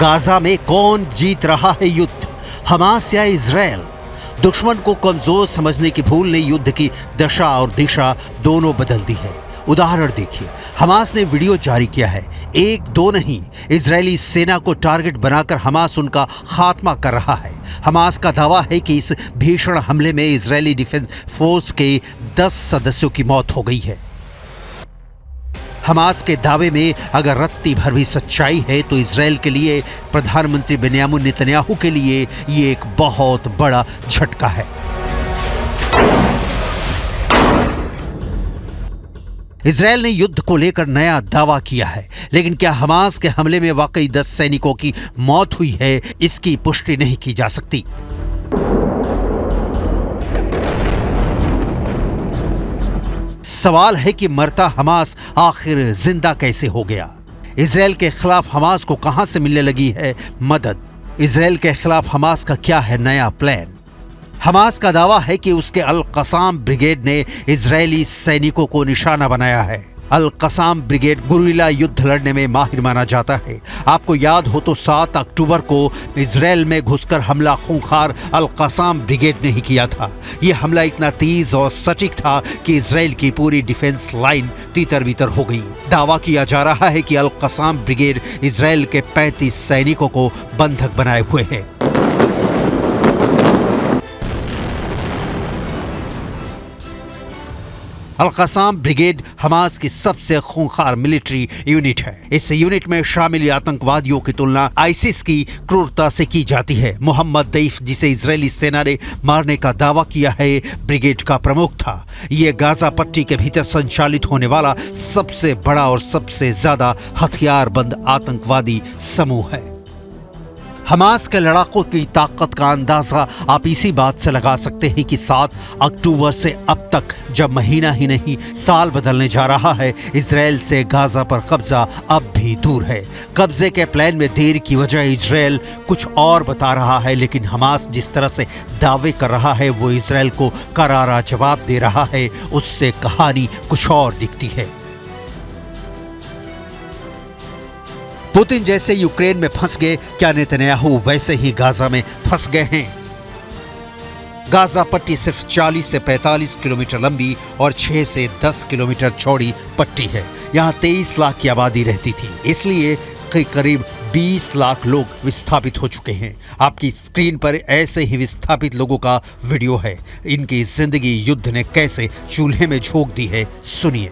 Gaza में कौन जीत रहा है युद्ध, हमास या इजराइल? दुश्मन को कमजोर समझने की भूल ने युद्ध की दशा और दिशा दोनों बदल दी है। उदाहरण देखिए, हमास ने वीडियो जारी किया है, एक दो नहीं, इजरायली सेना को टारगेट बनाकर हमास उनका खात्मा कर रहा है। हमास का दावा है कि इस भीषण हमले में इजरायली डिफेंस फोर्स के 10 सदस्यों की मौत हो गई है। हमास के दावे में अगर रत्ती भर भी सच्चाई है तो इजराइल के लिए, प्रधानमंत्री बेन्यामिन नेतन्याहू के लिए ये एक बहुत बड़ा झटका है। इजराइल ने युद्ध को लेकर नया दावा किया है, लेकिन क्या हमास के हमले में वाकई 10 सैनिकों की मौत हुई है, इसकी पुष्टि नहीं की जा सकती। सवाल है कि मरता हमास आखिर जिंदा कैसे हो गया? इजराइल के खिलाफ हमास को कहां से मिलने लगी है मदद? इजराइल के खिलाफ हमास का क्या है नया प्लान? हमास का दावा है कि उसके अल कसाम ब्रिगेड ने इजरायली सैनिकों को निशाना बनाया है। अल कसाम ब्रिगेड गुरिल्ला युद्ध लड़ने में माहिर माना जाता है। आपको याद हो तो 7 अक्टूबर को इजराइल में घुसकर हमला खूंखार अल कसाम ब्रिगेड ने ही किया था। यह हमला इतना तेज और सटीक था कि इजराइल की पूरी डिफेंस लाइन तीतर बीतर हो गई। दावा किया जा रहा है कि अल कसाम ब्रिगेड इजराइल के 35 सैनिकों को बंधक बनाए हुए है। अल कसाम ब्रिगेड हमास की सबसे खूंखार मिलिट्री यूनिट है। इस यूनिट में शामिल आतंकवादियों की तुलना आईसिस की क्रूरता से की जाती है। मोहम्मद दैफ, जिसे इजरायली सेना ने मारने का दावा किया है, ब्रिगेड का प्रमुख था। यह गाजा पट्टी के भीतर संचालित होने वाला सबसे बड़ा और सबसे ज्यादा हथियारबंद आतंकवादी समूह है। हमास के लड़ाकों की ताकत का अंदाजा आप इसी बात से लगा सकते हैं कि 7 अक्टूबर से अब तक, जब महीना ही नहीं साल बदलने जा रहा है, इजराइल से गाजा पर कब्जा अब भी दूर है। कब्जे के प्लान में देर की वजह इजराइल कुछ और बता रहा है, लेकिन हमास जिस तरह से दावे कर रहा है वो इजराइल को करारा जवाब दे रहा है, उससे कहानी कुछ और दिखती है। पुतिन जैसे यूक्रेन में फंस गए, क्या नेतन्याहू वैसे ही गाजा में फंस गए हैं? गाजा पट्टी सिर्फ 40 से 45 किलोमीटर लंबी और 6 से 10 किलोमीटर चौड़ी पट्टी है। यहाँ 23 लाख की आबादी रहती थी, इसलिए करीब 20 लाख लोग विस्थापित हो चुके हैं। आपकी स्क्रीन पर ऐसे ही विस्थापित लोगों का वीडियो है। इनकी जिंदगी युद्ध ने कैसे चूल्हे में झोंक दी है, सुनिए।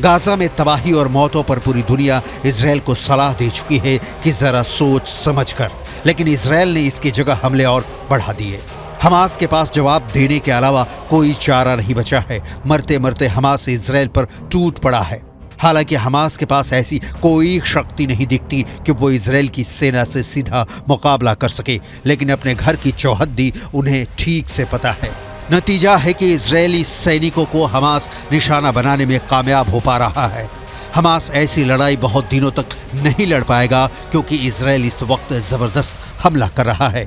गाजा में तबाही और मौतों पर पूरी दुनिया इजराइल को सलाह दे चुकी है कि जरा सोच समझ कर, लेकिन इजराइल ने इसकी जगह हमले और बढ़ा दिए। हमास के पास जवाब देने के अलावा कोई चारा नहीं बचा है। मरते मरते हमास इजराइल पर टूट पड़ा है। हालांकि हमास के पास ऐसी कोई शक्ति नहीं दिखती कि वो इजराइल की सेना से सीधा मुकाबला कर सके, लेकिन अपने घर की चौहद्दी उन्हें ठीक से पता है। नतीजा है कि इजरायली सैनिकों को हमास निशाना बनाने में कामयाब हो पा रहा है। हमास ऐसी लड़ाई बहुत दिनों तक नहीं लड़ पाएगा, क्योंकि इजराइल इस वक्त जबरदस्त हमला कर रहा है।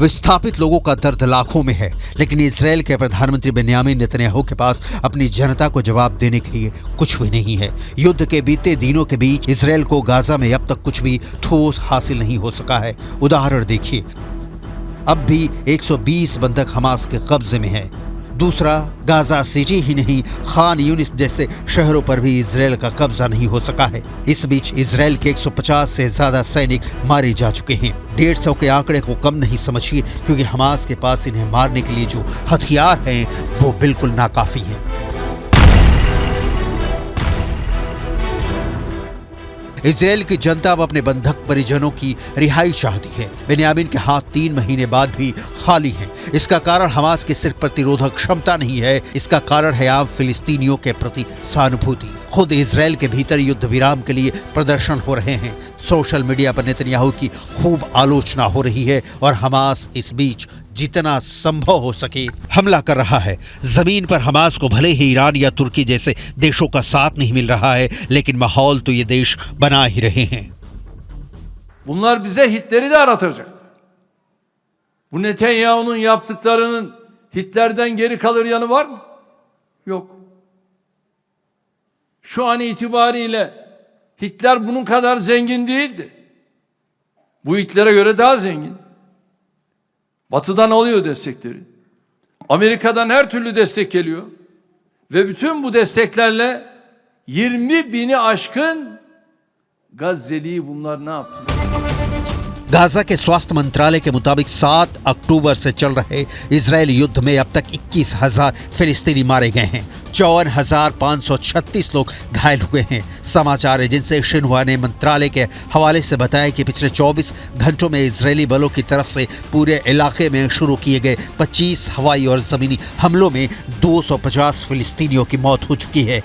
विस्थापित लोगों का दर्द लाखों में है, लेकिन इजराइल के प्रधानमंत्री बेन्यामिन नेतन्याहू के पास अपनी जनता को जवाब देने के लिए कुछ भी नहीं है। युद्ध के बीते दिनों के बीच इजराइल को गाजा में अब तक कुछ भी ठोस हासिल नहीं हो सका है। उदाहरण देखिए, अब भी 120 बंधक हमास के कब्जे में है। दूसरा, गाजा सिटी ही नहीं, खान यूनिस जैसे शहरों पर भी इजराइल का कब्जा नहीं हो सका है। इस बीच इजराइल के 150 से ज्यादा सैनिक मारे जा चुके हैं। 150 के आंकड़े को कम नहीं समझिए, क्योंकि हमास के पास इन्हें मारने के लिए जो हथियार हैं वो बिल्कुल नाकाफी हैं। इजराइल की जनता अब अपने बंधक परिजनों की रिहाई चाहती है। बेन्यामिन के हाथ 3 महीने बाद भी खाली हैं। इसका कारण हमास की सिर्फ प्रतिरोधक क्षमता नहीं है, इसका कारण है आम फिलिस्तीनियों के प्रति सहानुभूति। खुद इजराइल के भीतर युद्ध विराम के लिए प्रदर्शन हो रहे हैं। सोशल मीडिया पर नेतन्याहू की खूब आलोचना हो रही है और हमास इस बीच जितना संभव हो सके हमला कर रहा है। जमीन पर हमास को भले ही ईरान या तुर्की जैसे देशों का साथ नहीं मिल रहा है, लेकिन माहौल तो ये देश बना ही रहे हैं। Bunlar bize Hitler'i de aratacak. Bu Netanyahu'nun yaptıklarının Hitler'den geri kalır yanı var mı? Yok. Şu an itibariyle Hitler bunun kadar zengin değildi. Bu Hitler'e göre daha zengin. Batı'dan alıyor destekleri. Amerika'dan her türlü destek geliyor. Ve bütün bu desteklerle 20 bini aşkın Gazze'liyi bunlar ne yaptı? Gaza के स्वास्थ्य मंत्रालय के मुताबिक 7 अक्टूबर से चल रहे Israel युद्ध में अब तक 21,000 फिलिस्तीनी मारे गए हैं। 54,536 लोग घायल हुए हैं। समाचार एजेंसी शिन्हुआ ने मंत्रालय के हवाले से बताया कि पिछले 24 घंटों में इजरायली बलों की तरफ से पूरे इलाके में शुरू किए गए 25 हवाई और जमीनी हमलों में 250 फिलिस्तीनियों की मौत हो चुकी है।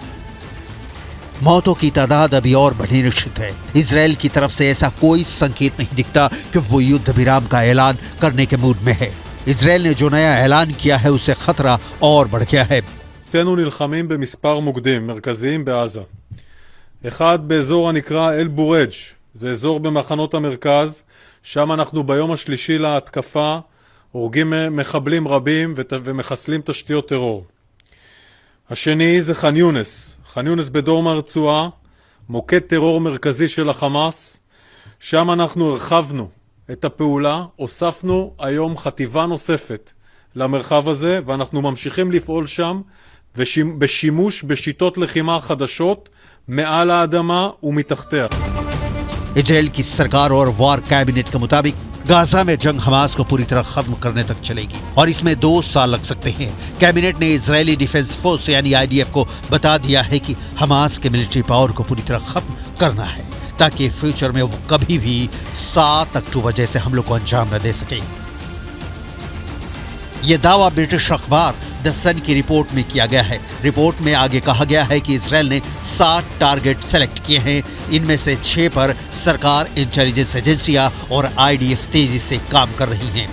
मौतों की तादाद अभी और बढ़ी निश्चित है। इजराइल की तरफ से ऐसा कोई संकेत नहीं दिखता कि वो युद्ध विराम का ऐलान करने के मूड में है। इजराइल ने जो नया ऐलान किया है उससे खतरा और बढ़ गया है। אנו נלחמים במספר מוקדים מרכזיים בעזה. אחד באזור הנקרא אל בורג', זה אזור במחנות המרכז, שם אנחנו ביום השלישי להתקפה הורגים מחבלים רבים ומחסלים תשתיות טרור. השני זה ח'אן יונס. ח'אן יונס בדרום הרצועה, מוקד טרור מרכזי של החמאס. שם אנחנו הרחבנו את הפעולה, הוספנו היום חטיבה נוספת למרחב הזה, ואנחנו ממשיכים לפעול שם בשימוש בשיטות לחימה חדשות מעל האדמה ומתחתיה. इजराइल की सरकार और वॉर कैबिनेट के मुताबिक गाजा में जंग हमास को पूरी तरह खत्म करने तक चलेगी और इसमें 2 साल लग सकते हैं। कैबिनेट ने इजरायली डिफेंस फोर्स यानी IDF को बता दिया है कि हमास के मिलिट्री पावर को पूरी तरह खत्म करना है ताकि फ्यूचर में वो कभी भी 7 अक्टूबर जैसे हमलों को अंजाम न दे सके। ये दावा ब्रिटिश अखबार द सन की रिपोर्ट में किया गया है। रिपोर्ट में आगे कहा गया है कि इजराइल ने 7 टारगेट सेलेक्ट किए हैं। इनमें से 6 पर सरकार, इंटेलिजेंस एजेंसियां और IDF तेजी से काम कर रही हैं।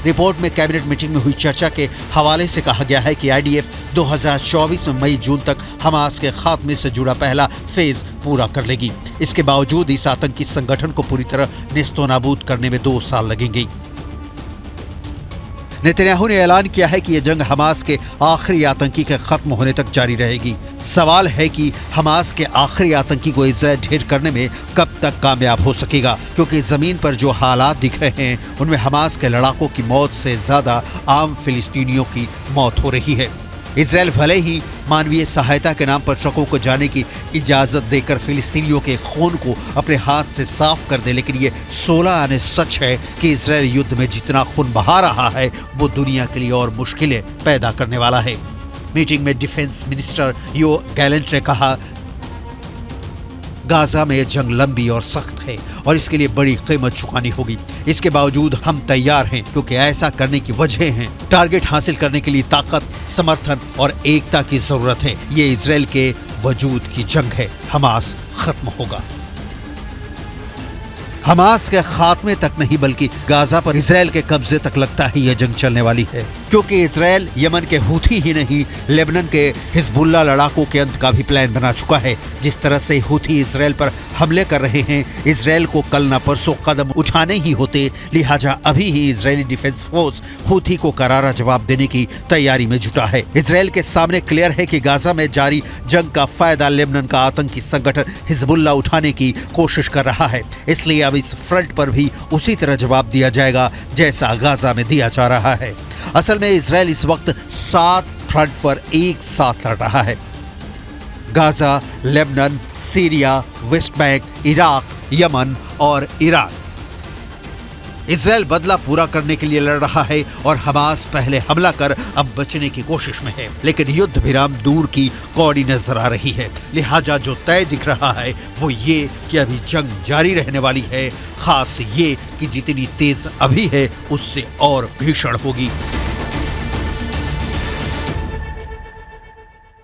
रिपोर्ट में कैबिनेट मीटिंग में हुई चर्चा के हवाले से कहा गया है कि IDF 2024 में मई-जून तक हमास के खात्मे से जुड़ा पहला फेज पूरा कर लेगी। इसके बावजूद इस आतंकी संगठन को पूरी तरह नेस्तोनाबूद करने में 2 साल लगेंगे। नेतन्याहू ने ऐलान किया है कि यह जंग हमास के आखिरी आतंकी के खत्म होने तक जारी रहेगी। सवाल है कि हमास के आखिरी आतंकी को इज़राइल ढेर करने में कब तक कामयाब हो सकेगा, क्योंकि जमीन पर जो हालात दिख रहे हैं उनमें हमास के लड़ाकों की मौत से ज्यादा आम फिलिस्तीनियों की मौत हो रही है। इजराइल भले ही मानवीय सहायता के नाम पर ट्रकों को जाने की इजाजत देकर फिलिस्तीनियों के खून को अपने हाथ से साफ कर दे, लेकिन ये 16 आने सच है कि इजराइल युद्ध में जितना खून बहा रहा है वो दुनिया के लिए और मुश्किलें पैदा करने वाला है। मीटिंग में डिफेंस मिनिस्टर यो गैलेंट ने कहा, गाजा में जंग लंबी और सख्त है और इसके लिए बड़ी कीमत चुकानी होगी। इसके बावजूद हम तैयार हैं, क्योंकि ऐसा करने की वजह हैं। टारगेट हासिल करने के लिए ताकत, समर्थन और एकता की जरूरत है। ये इजराइल के वजूद की जंग है। हमास खत्म होगा। हमास के खात्मे तक नहीं बल्कि गाजा पर इजराइल के कब्जे तक लगता है यह जंग चलने वाली है, क्योंकि इजराइल यमन के हूथी ही नहीं लेबनान के हिजबुल्लाह लड़ाकों के अंत का भी प्लान बना चुका है। जिस तरह से हूथी इजराइल पर हमले कर रहे हैं, इजराइल को कल न परसों कदम उठाने ही होते। लिहाजा अभी ही इजरायली डिफेंस फोर्स हूथी को करारा जवाब देने की तैयारी में जुटा है। इजराइल के सामने क्लियर है कि गाजा में जारी जंग का फायदा लेबनान का आतंकी संगठन हिजबुल्लाह उठाने की कोशिश कर रहा है। इसलिए अब इस फ्रंट पर भी उसी तरह जवाब दिया जाएगा जैसा गाजा में दिया जा रहा है। असल में इजराइल इस वक्त 7 फ्रंट पर एक साथ लड़ रहा है। Gaza, Lebanon, Syria, West Bank, Iraq, Yemen और ईरान। इजराइल बदला पूरा करने के लिए लड़ रहा है और हमास पहले हमला कर अब बचने की कोशिश में है, लेकिन युद्ध विराम दूर की कौड़ी नजर आ रही है। लिहाजा जो तय दिख रहा है वो ये कि अभी जंग जारी रहने वाली है, खास ये कि जितनी तेज अभी है उससे और भीषण होगी।